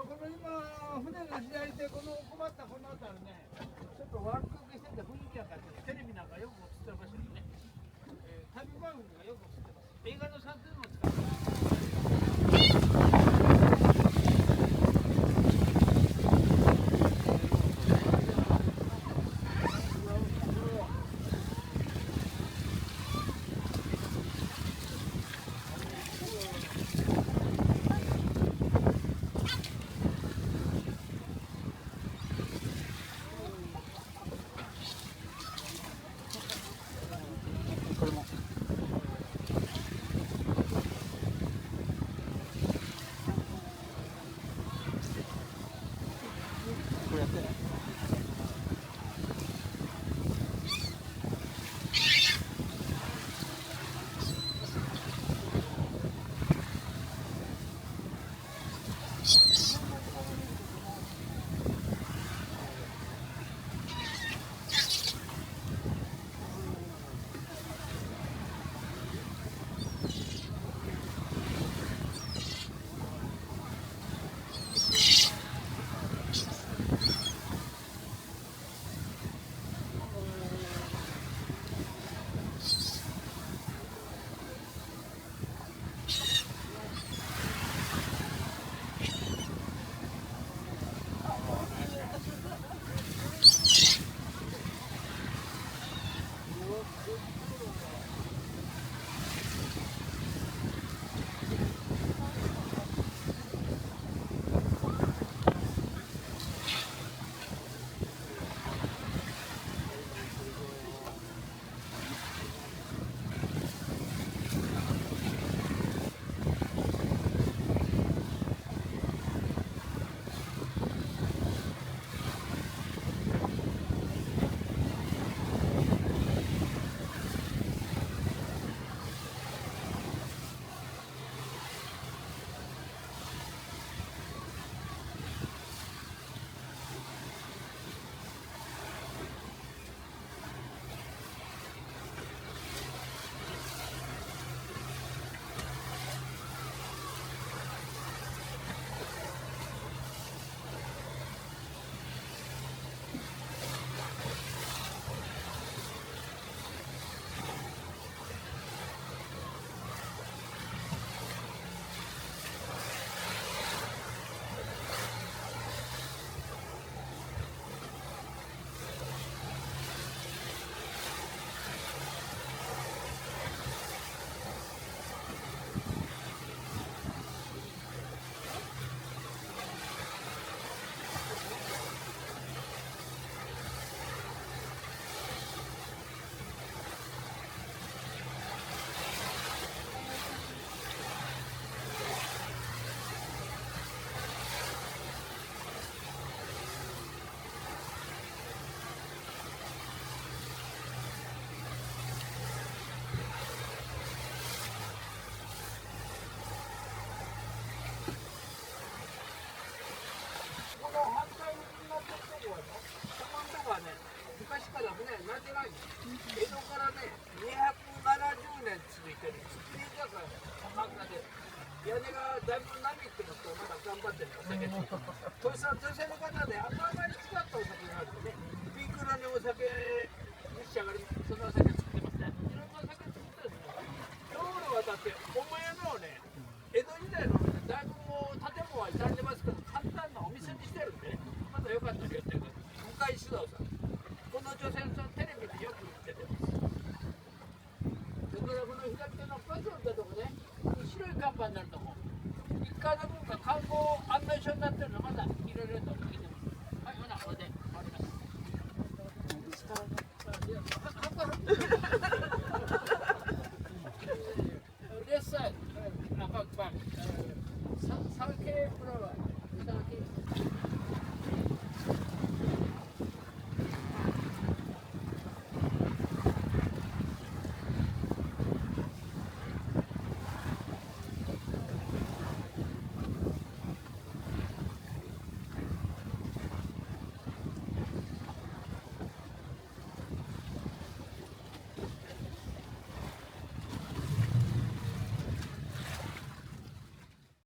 この今、船の左手、この困ったこの辺りね、ちょっとワーク消してて雰囲気が変わって、テレビなんかよく映ってる場所にね、旅番組がよく映ってます。映画の撮影も使ってます。これも。これやって。昔から船になってないんです。江戸からね、270年続いてる築地だからね、盛んなで、屋根がだいぶ波ってますと、まだ頑張ってるお酒の。女性の方で、あんまり使ったお酒があるとね、ピンク色にお酒召し上がります。